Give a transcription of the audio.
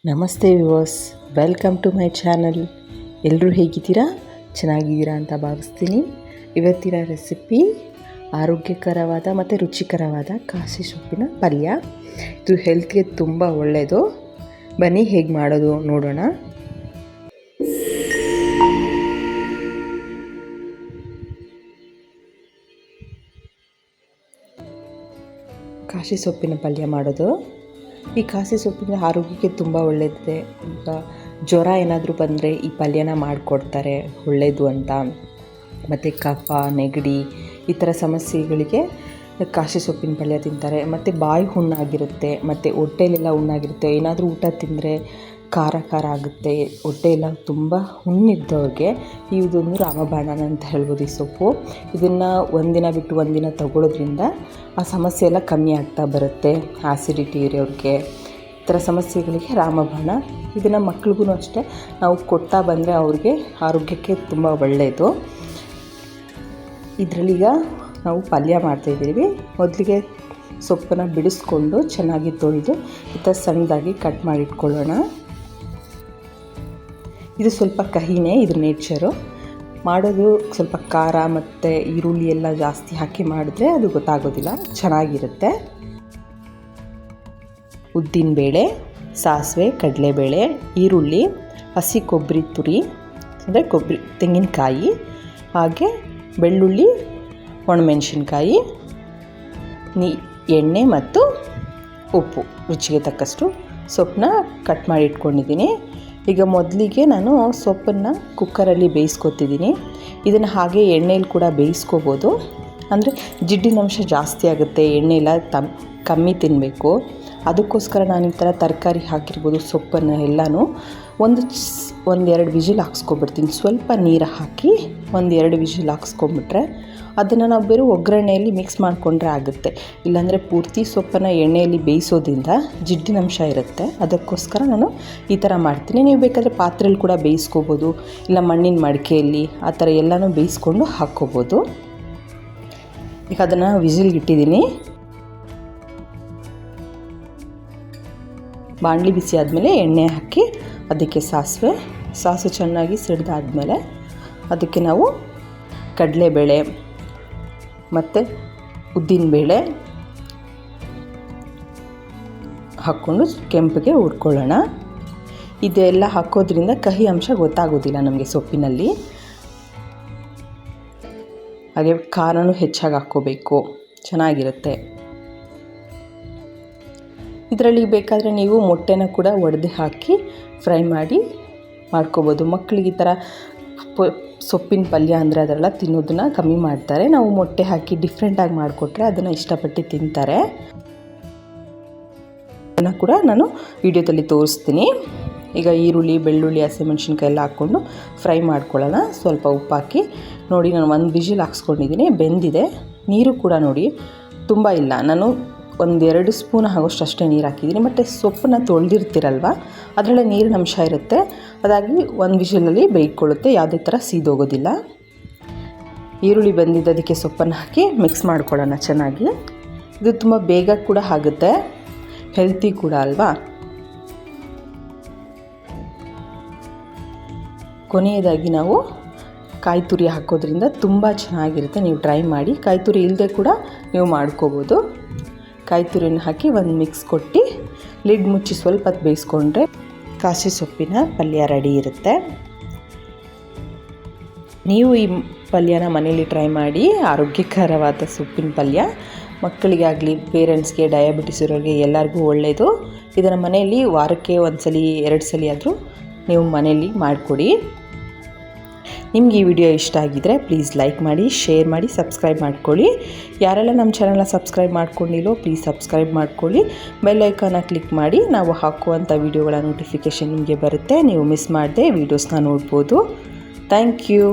ನಮಸ್ತೆ viewers, welcome to my channel. ಎಲ್ಲರೂ ಹೇಗಿದ್ದೀರಾ? ಚೆನ್ನಾಗಿದ್ದೀರಾ ಅಂತ ಭಾವಿಸ್ತೀನಿ. ಇವತ್ತಿನ ರೆಸಿಪಿ ಆರೋಗ್ಯಕರವಾದ ಮತ್ತು ರುಚಿಕರವಾದ ಕಾಸಿ ಸೊಪ್ಪಿನ ಪಲ್ಯ. ಇದು ಹೆಲ್ತ್ಗೆ ತುಂಬ ಒಳ್ಳೆಯದು. ಬನ್ನಿ ಹೇಗೆ ಮಾಡೋದು ನೋಡೋಣ. ಕಾಸಿ ಸೊಪ್ಪಿನ ಪಲ್ಯ ಮಾಡೋದು. ಈ ಕಾಸಿ ಸೊಪ್ಪಿನ ಆರೋಗ್ಯಕ್ಕೆ ತುಂಬ ಒಳ್ಳೆಯದಿದೆ. ಈಗ ಜ್ವರ ಏನಾದರೂ ಬಂದರೆ ಈ ಪಲ್ಯನ ಮಾಡಿಕೊಡ್ತಾರೆ, ಒಳ್ಳೆಯದು ಅಂತ. ಮತ್ತು ಕಫ, ನೆಗಡಿ ಈ ಥರ ಸಮಸ್ಯೆಗಳಿಗೆ ಕಾಸಿ ಸೊಪ್ಪಿನ ಪಲ್ಯ ತಿಂತಾರೆ. ಮತ್ತು ಬಾಯಿ ಹುಣ್ಣಾಗಿರುತ್ತೆ, ಮತ್ತು ಹೊಟ್ಟೆಲೆಲ್ಲ ಹುಣ್ಣಾಗಿರುತ್ತೆ. ಏನಾದರೂ ಊಟ ತಿಂದರೆ ಖಾರ ಆಗುತ್ತೆ, ಹೊಟ್ಟೆಯೆಲ್ಲ ತುಂಬ ಹುಣ್ಣಿದ್ದವ್ರಿಗೆ ಇದೊಂದು ರಾಮಬಾಣ ಅಂತ ಹೇಳ್ಬೋದು. ಈ ಸೊಪ್ಪು ಇದನ್ನು ಒಂದಿನ ಬಿಟ್ಟು ಒಂದಿನ ತಗೊಳ್ಳೋದ್ರಿಂದ ಆ ಸಮಸ್ಯೆ ಎಲ್ಲ ಕಮ್ಮಿ ಆಗ್ತಾ ಬರುತ್ತೆ. ಆಸಿಡಿಟಿ ಇರೋರಿಗೆ, ಈ ಥರ ಸಮಸ್ಯೆಗಳಿಗೆ ರಾಮಬಾಣ. ಇದನ್ನು ಮಕ್ಳಿಗೂ ಅಷ್ಟೇ ನಾವು ಕೊಡ್ತಾ ಬಂದರೆ ಅವ್ರಿಗೆ ಆರೋಗ್ಯಕ್ಕೆ ತುಂಬ ಒಳ್ಳೆಯದು. ಇದರಲ್ಲೀಗ ನಾವು ಪಲ್ಯ ಮಾಡ್ತಾಯಿದ್ದೀವಿ. ಮೊದಲಿಗೆ ಸೊಪ್ಪನ್ನು ಬಿಡಿಸ್ಕೊಂಡು ಚೆನ್ನಾಗಿ ತೊಳೆದು ಈ ಥರ ಸಣ್ಣದಾಗಿ ಕಟ್ ಮಾಡಿಟ್ಕೊಳ್ಳೋಣ. ಇದು ಸ್ವಲ್ಪ ಕಹಿನೇ, ಇದು ನೇಚರು. ಮಾಡೋದು ಸ್ವಲ್ಪ ಖಾರ ಮತ್ತು ಈರುಳ್ಳಿ ಎಲ್ಲ ಜಾಸ್ತಿ ಹಾಕಿ ಮಾಡಿದ್ರೆ ಅದು ಗೊತ್ತಾಗೋದಿಲ್ಲ, ಚೆನ್ನಾಗಿರುತ್ತೆ. ಉದ್ದಿನಬೇಳೆ, ಸಾಸಿವೆ, ಕಡಲೆಬೇಳೆ, ಈರುಳ್ಳಿ, ಹಸಿ ಕೊಬ್ಬರಿ ತುರಿ ಅಂದರೆ ತೆಂಗಿನಕಾಯಿ, ಹಾಗೆ ಬೆಳ್ಳುಳ್ಳಿ, ಒಣಮೆಣಸಿನ್ಕಾಯಿ, ಎಣ್ಣೆ ಮತ್ತು ಉಪ್ಪು ರುಚಿಗೆ ತಕ್ಕಷ್ಟು ಸೊಪ್ಪನ್ನ ಕಟ್ ಮಾಡಿ ಇಟ್ಕೊಂಡಿದ್ದೀನಿ. ಈಗ ಮೊದಲಿಗೆ ನಾನು ಸೊಪ್ಪನ್ನು ಕುಕ್ಕರಲ್ಲಿ ಬೇಯಿಸ್ಕೊತಿದ್ದೀನಿ. ಇದನ್ನು ಹಾಗೆ ಎಣ್ಣೆಯಲ್ಲಿ ಕೂಡ ಬೇಯಿಸ್ಕೋಬೋದು. ಅಂದರೆ ಜಿಡ್ಡಿನಂಶ ಜಾಸ್ತಿ ಆಗುತ್ತೆ, ಎಣ್ಣೆ ಎಲ್ಲ ಕಮ್ಮಿ ಅದಕ್ಕೋಸ್ಕರ ನಾನು ಈ ಥರ ತರಕಾರಿ ಹಾಕಿರ್ಬೋದು, ಸೊಪ್ಪನ್ನು ಎಲ್ಲನೂ ಒಂದೆರಡು ವಿಜಿಲ್ ಹಾಕ್ಸ್ಕೊಬಿಡ್ತೀನಿ. ಸ್ವಲ್ಪ ನೀರು ಹಾಕಿ ಒಂದೆರಡು ವಿಜಿಲ್ ಹಾಕ್ಸ್ಕೊಂಬಿಟ್ರೆ ಅದನ್ನು ನಾವು ಬೇರೆ ಒಗ್ಗರಣೆಯಲ್ಲಿ ಮಿಕ್ಸ್ ಮಾಡಿಕೊಂಡ್ರೆ ಆಗುತ್ತೆ. ಇಲ್ಲಾಂದರೆ ಪೂರ್ತಿ ಸೊಪ್ಪನ್ನು ಎಣ್ಣೆಯಲ್ಲಿ ಬೇಯಿಸೋದ್ರಿಂದ ಜಿಡ್ಡಿನಂಶ ಇರುತ್ತೆ. ಅದಕ್ಕೋಸ್ಕರ ನಾನು ಈ ಥರ ಮಾಡ್ತೀನಿ. ನೀವು ಬೇಕಾದರೆ ಪಾತ್ರೆಯಲ್ಲಿ ಕೂಡ ಬೇಯಿಸ್ಕೋಬೋದು, ಇಲ್ಲ ಮಣ್ಣಿನ ಮಡಿಕೆಯಲ್ಲಿ ಆ ಥರ ಎಲ್ಲನೂ ಬೇಯಿಸ್ಕೊಂಡು ಹಾಕ್ಕೋಬೋದು. ಈಗ ಅದನ್ನು ವಿಜಿಲ್ಗೆ ಇಟ್ಟಿದ್ದೀನಿ. ಬಾಣಲಿ ಬಿಸಿ ಆದಮೇಲೆ ಎಣ್ಣೆ ಹಾಕಿ ಅದಕ್ಕೆ ಸಾಸಿವೆ ಚೆನ್ನಾಗಿ ಸಿಡ್ದಾದ್ಮೇಲೆ ಅದಕ್ಕೆ ನಾವು ಕಡಲೆಬೇಳೆ ಮತ್ತು ಉದ್ದಿನಬೇಳೆ ಹಾಕ್ಕೊಂಡು ಕೆಂಪಿಗೆ ಹುರ್ಕೊಳ್ಳೋಣ. ಇದೆಲ್ಲ ಹಾಕೋದ್ರಿಂದ ಕಹಿ ಅಂಶ ಗೊತ್ತಾಗೋದಿಲ್ಲ ನಮಗೆ ಸೊಪ್ಪಿನಲ್ಲಿ. ಹಾಗೆ ಖಾರನೂ ಹೆಚ್ಚಾಗಿ ಹಾಕ್ಕೋಬೇಕು, ಚೆನ್ನಾಗಿರುತ್ತೆ. ಇದರಲ್ಲಿ ಬೇಕಾದರೆ ನೀವು ಮೊಟ್ಟೆನ ಕೂಡ ಒಡೆದು ಹಾಕಿ ಫ್ರೈ ಮಾಡ್ಕೋಬೋದು. ಮಕ್ಕಳಿಗೆ ಈ ಥರ ಸೊಪ್ಪಿನ ಪಲ್ಯ ಅಂದರೆ ಅದರೆಲ್ಲ ತಿನ್ನೋದನ್ನು ಕಮ್ಮಿ ಮಾಡ್ತಾರೆ. ನಾವು ಮೊಟ್ಟೆ ಹಾಕಿ ಡಿಫ್ರೆಂಟಾಗಿ ಮಾಡಿಕೊಟ್ರೆ ಅದನ್ನು ಇಷ್ಟಪಟ್ಟು ತಿಂತಾರೆ. ಅದನ್ನು ಕೂಡ ನಾನು ವಿಡಿಯೋದಲ್ಲಿ ತೋರಿಸ್ತೀನಿ. ಈಗ ಈರುಳ್ಳಿ, ಬೆಳ್ಳುಳ್ಳಿ, ಹಸಿಮೆಣಸಿನ್ಕಾಯಿ ಎಲ್ಲ ಹಾಕ್ಕೊಂಡು ಫ್ರೈ ಮಾಡ್ಕೊಳ್ಳೋಣ. ಸ್ವಲ್ಪ ಉಪ್ಪು ಹಾಕಿ ನೋಡಿ, ನಾನು ಒಂದು ವಿಜಿಲ್ ಹಾಕ್ಸ್ಕೊಂಡಿದ್ದೀನಿ, ಬೆಂದಿದೆ. ನೀರು ಕೂಡ ನೋಡಿ ತುಂಬ ಇಲ್ಲ, ನಾನು 1-2 ಸ್ಪೂನ್ ಆಗೋಷ್ಟು ಅಷ್ಟೇ ನೀರು ಹಾಕಿದ್ದೀನಿ. ಮತ್ತು ಸೊಪ್ಪನ್ನು ತೊಳೆದಿರ್ತೀರಲ್ವ, ಅದರಲ್ಲೇ ನೀರಿನ ಅಂಶ ಇರುತ್ತೆ. ಅದಾಗಿ ಒಂದು ವಿಜಿಲಲ್ಲಿ ಬೇಯ್ಕೊಳ್ಳುತ್ತೆ, ಯಾವುದೇ ಥರ ಸೀದೋಗೋದಿಲ್ಲ. ಈರುಳ್ಳಿ ಬೆಂದಿದ್ದದಕ್ಕೆ ಸೊಪ್ಪನ್ನು ಹಾಕಿ ಮಿಕ್ಸ್ ಮಾಡ್ಕೊಳ್ಳೋಣ ಚೆನ್ನಾಗಿ. ಇದು ತುಂಬ ಬೇಗ ಕೂಡ ಆಗುತ್ತೆ, ಹೆಲ್ತಿ ಕೂಡ ಅಲ್ವಾ. ಕೊನೆಯದಾಗಿ ನಾವು ಕಾಯಿ ತುರಿ ಹಾಕೋದ್ರಿಂದ ತುಂಬ ಚೆನ್ನಾಗಿರುತ್ತೆ. ನೀವು ಟ್ರೈ ಮಾಡಿ. ಕಾಯಿ ತುರಿ ಇಲ್ಲದೆ ಕೂಡ ನೀವು ಮಾಡ್ಕೋಬೋದು. ಕಾಯಿ ತುರಿನ ಹಾಕಿ ಒಂದು ಮಿಕ್ಸ್ ಕೊಟ್ಟು ಲಿಡ್ ಮುಚ್ಚಿ ಸ್ವಲ್ಪ ಹೊತ್ತು ಬೇಯಿಸ್ಕೊಂಡ್ರೆ ಕಾಸಿ ಸೊಪ್ಪಿನ ಪಲ್ಯ ರೆಡಿ ಇರುತ್ತೆ. ನೀವು ಈ ಪಲ್ಯನ ಮನೇಲಿ ಟ್ರೈ ಮಾಡಿ. ಆರೋಗ್ಯಕರವಾದ ಸೊಪ್ಪಿನ ಪಲ್ಯ ಮಕ್ಕಳಿಗೆ ಆಗಲಿ, ಪೇರೆಂಟ್ಸ್ಗೆ, ಡಯಾಬಿಟಿಸ್ ಇರೋರಿಗೆ ಎಲ್ಲರಿಗೂ ಒಳ್ಳೆಯದು. ಇದನ್ನು ಮನೆಯಲ್ಲಿ ವಾರಕ್ಕೆ 1 ಸಲ 2 ಸಲ ಆದರೂ ನೀವು ಮನೆಯಲ್ಲಿ ಮಾಡಿಕೊಡಿ. ನಿಮ್ಗೆ ಈ ವಿಡಿಯೋ ಇಷ್ಟ ಆಗಿದ್ದರೆ ಪ್ಲೀಸ್ ಲೈಕ್ ಮಾಡಿ, ಶೇರ್ ಮಾಡಿ, ಸಬ್ಸ್ಕ್ರೈಬ್ ಮಾಡ್ಕೊಳ್ಳಿ. ಯಾರೆಲ್ಲ ನಮ್ಮ ಚಾನಲ್ನ ಸಬ್ಸ್ಕ್ರೈಬ್ ಮಾಡ್ಕೊಂಡಿಲ್ಲೋ ಪ್ಲೀಸ್ ಸಬ್ಸ್ಕ್ರೈಬ್ ಮಾಡ್ಕೊಳ್ಳಿ. ಬೆಲ್ ಐಕಾನ ಕ್ಲಿಕ್ ಮಾಡಿ. ನಾವು ಹಾಕುವಂಥ ವಿಡಿಯೋಗಳ ನೋಟಿಫಿಕೇಷನ್ ನಿಮಗೆ ಬರುತ್ತೆ. ನೀವು ಮಿಸ್ ಮಾಡದೆ ವೀಡಿಯೋಸ್ನ ನೋಡ್ಬೋದು. Thank you.